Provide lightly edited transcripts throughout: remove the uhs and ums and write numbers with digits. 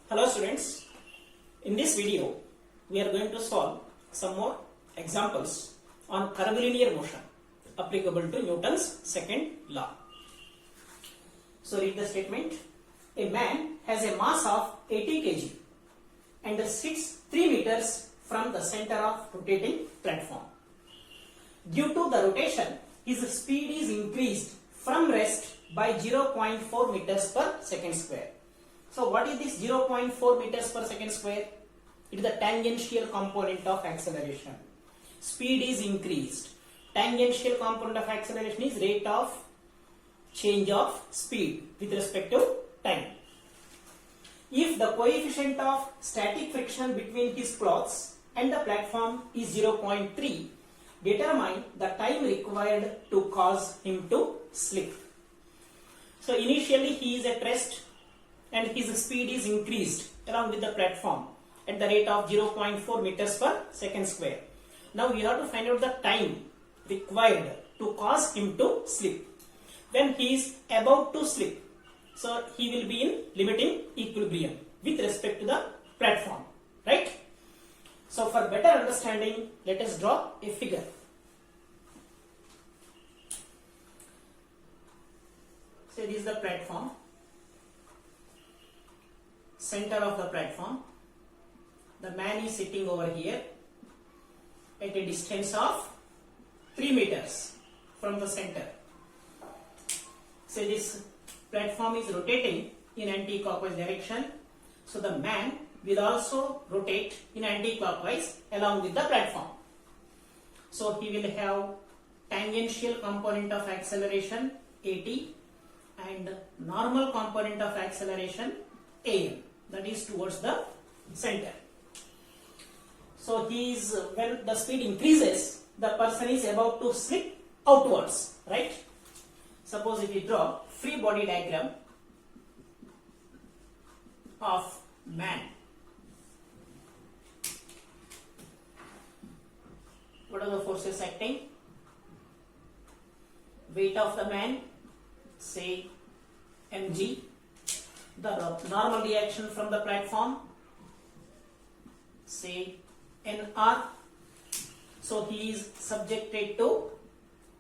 Hello students, in this video we are going to solve some more examples on curvilinear motion applicable to Newton's second law. So read the statement. A man has a mass of 80 kg and sits 3 meters from the center of rotating platform. Due to the rotation, his speed is increased from rest by 0.4 meters per second square. So what is this 0.4 meters per second square? It is the tangential component of acceleration. Speed is increased. Tangential component of acceleration is rate of change of speed with respect to time. If the coefficient of static friction between his clothes and the platform is 0.3, determine the time required to cause him to slip. So initially he is at rest and his speed is increased along with the platform at the rate of 0.4 meters per second square. Now we have to find out the time required to cause him to slip. When he is about to slip, so he will be in limiting equilibrium with respect to the platform, right? So for better understanding, let us draw a figure. So this is the platform, center of the platform. The man is sitting over here at a distance of 3 meters from the center. So this platform is rotating in anti-clockwise direction. So the man will also rotate in anti-clockwise along with the platform. So he will have tangential component of acceleration at and normal component of acceleration an, that is towards the center. So when the speed increases, the person is about to slip outwards, right? Suppose if we draw free body diagram of man. What are the forces acting? Weight of the man, say mg. The normal reaction from the platform, say nr. So he is subjected to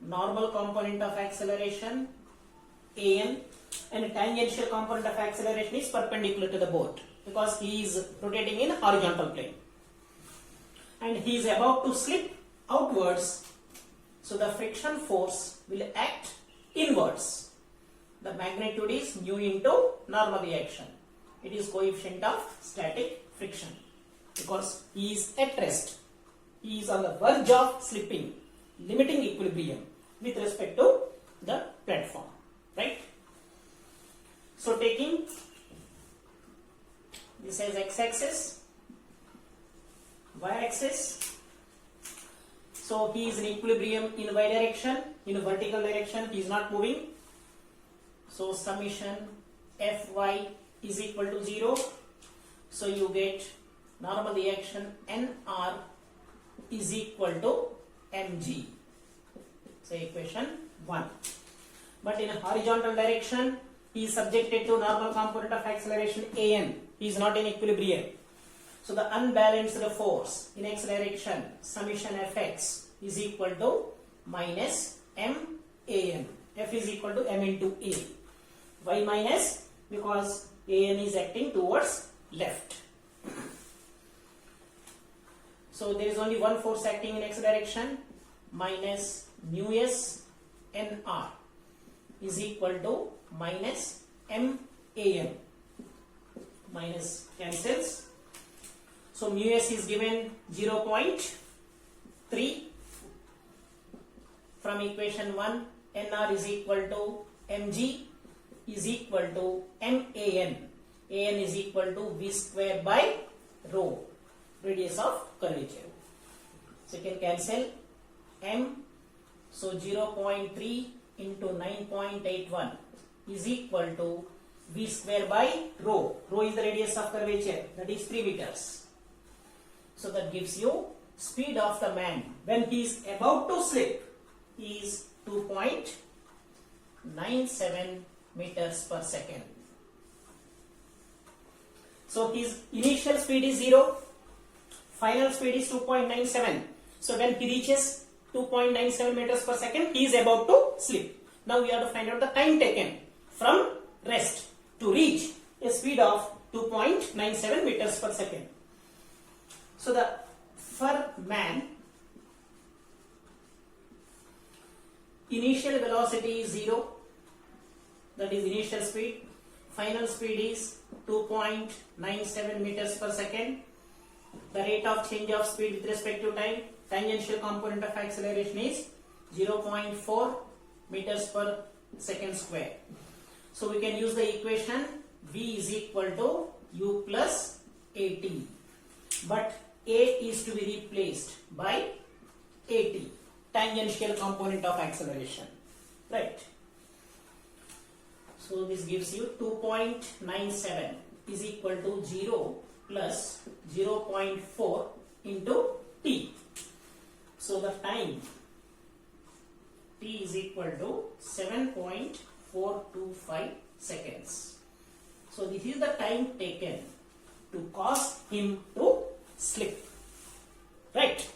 normal component of acceleration an, and tangential component of acceleration is perpendicular to the board because he is rotating in horizontal plane, and he is about to slip outwards. So the friction force will act inwards. The magnitude is nu into normal reaction. It is coefficient of static friction because he is at rest. He is on the verge of slipping, limiting equilibrium with respect to the platform, right? So taking this as x-axis, y-axis. So he is in equilibrium in y direction, in vertical direction, he is not moving. So summation Fy is equal to 0. So you get normal reaction Nr is equal to mg. So equation 1. But in a horizontal direction, he is subjected to normal component of acceleration an. He is not in equilibrium. So the unbalanced force in x direction, summation Fx is equal to minus m an. F is equal to m into a. Why minus? Because an is acting towards left. So there is only one force acting in x direction, minus mu s nr is equal to minus m an. Minus cancels. So mu s is given 0.3 from equation 1. nr is equal to mg is equal to man. an is equal to v square by rho, radius of curvature. So you can cancel m. So 0.3 into 9.81 is equal to v square by rho. Rho is the radius of curvature, that is 3 meters. So that gives you speed of the man when he is about to slip is 2.97 meters per second. So his initial speed is 0, final speed is 2.97. So when he reaches 2.97 meters per second, he is about to slip. Now we have to find out the time taken from rest to reach a speed of 2.97 meters per second. So the for man, initial velocity is 0, that is initial speed. Final speed is 2.97 meters per second. The rate of change of speed with respect to time, tangential component of acceleration is 0.4 meters per second square. So we can use the equation V is equal to U plus AT. But A is to be replaced by AT, tangential component of acceleration. Right. So this gives you 2.97 is equal to 0 plus 0.4 into T. So the time T is equal to 7.425 seconds. So this is the time taken to cause him to slip. Right.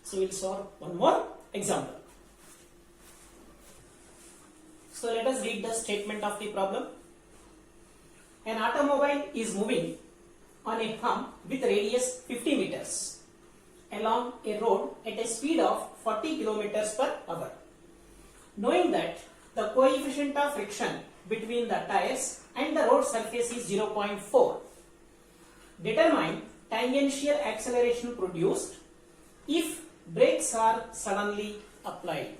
So we'll solve one more example. So let us read the statement of the problem. An automobile is moving on a hump with radius 50 meters along a road at a speed of 40 kilometers per hour. Knowing that the coefficient of friction between the tires and the road surface is 0.4, determine tangential acceleration produced if brakes are suddenly applied.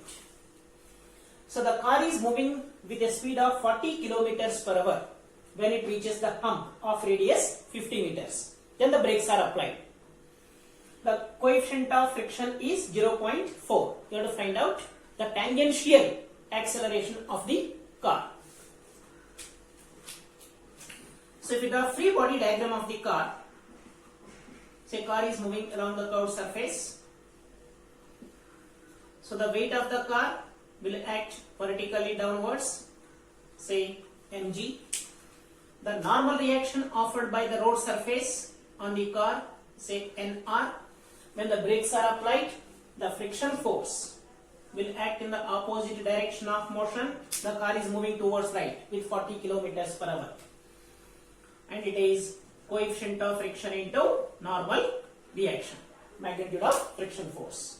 So the car is moving with a speed of 40 kilometers per hour when it reaches the hump of radius 50 meters. Then the brakes are applied. The coefficient of friction is 0.4. You have to find out the tangential acceleration of the car. So if you draw a free body diagram of the car, say car is moving along the curved surface. So the weight of the car will act vertically downwards, say mg. The normal reaction offered by the road surface on the car, say nr. When the brakes are applied, the friction force will act in the opposite direction of motion. The car is moving towards right with 40 kilometers per hour. And it is coefficient of friction into normal reaction, magnitude of friction force.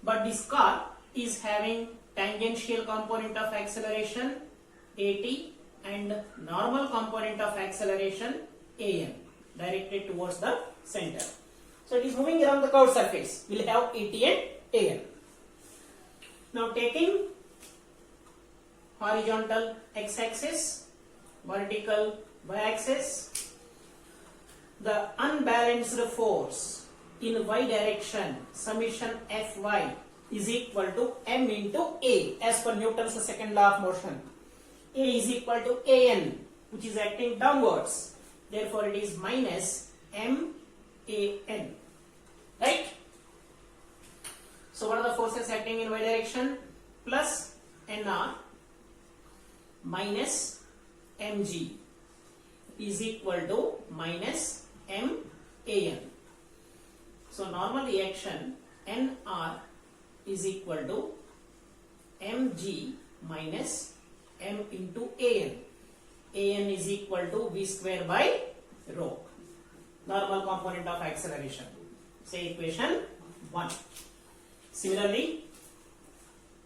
But this car is having tangential component of acceleration AT and normal component of acceleration AN directed towards the center. So it is moving around the curved surface. We will have AT and AN. Now taking horizontal x-axis, vertical y-axis, the unbalanced force in y direction, summation Fy is equal to m into A as per Newton's second law of motion. A is equal to An, which is acting downwards. Therefore it is minus MAN. Right? So what are the forces acting in y direction? Plus NR minus mg is equal to minus MAN. So normal reaction NR is equal to mg minus m into AN. AN is equal to v square by rho, normal component of acceleration. Say equation 1. Similarly,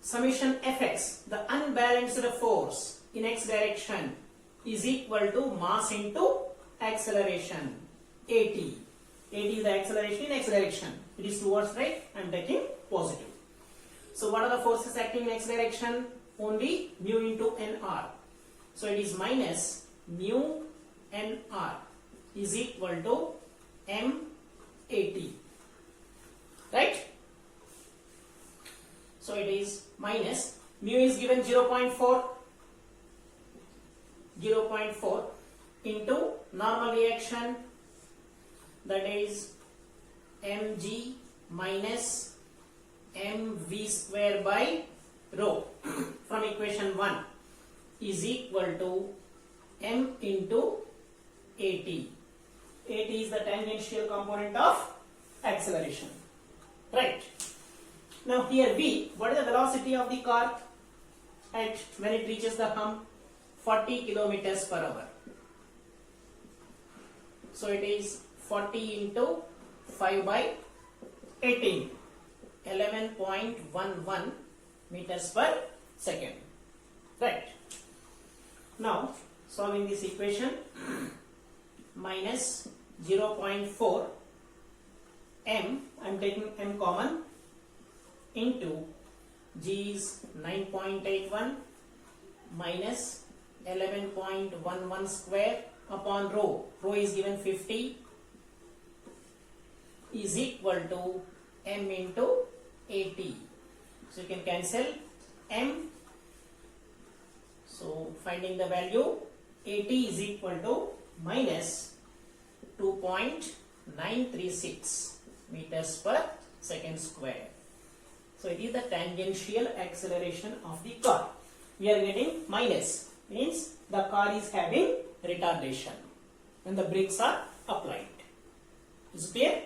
summation Fx, the unbalanced force in x direction, is equal to mass into acceleration AT. AT is the acceleration in x direction. It is towards right. I am taking positive. So what are the forces acting in x direction? Only mu into nr. So it is minus mu nr is equal to MAT. Right? So it is minus mu is given 0.4 into normal reaction, that is mg minus mv square by rho from equation 1 is equal to m into AT. AT is the tangential component of acceleration. Right. Now here V, what is the velocity of the car at when it reaches the hump? 40 kilometers per hour. So it is 40 into 5 by 18, 11.11 meters per second. Right. Now solving this equation, minus 0.4 m, I am taking m common, into g is 9.81 minus 11.11 square upon rho. Rho is given 50 is equal to m into 80. So you can cancel m. So finding the value, 80 is equal to minus 2.936 meters per second square. So it is the tangential acceleration of the car. We are getting minus, means the car is having retardation when the brakes are applied. Is it clear?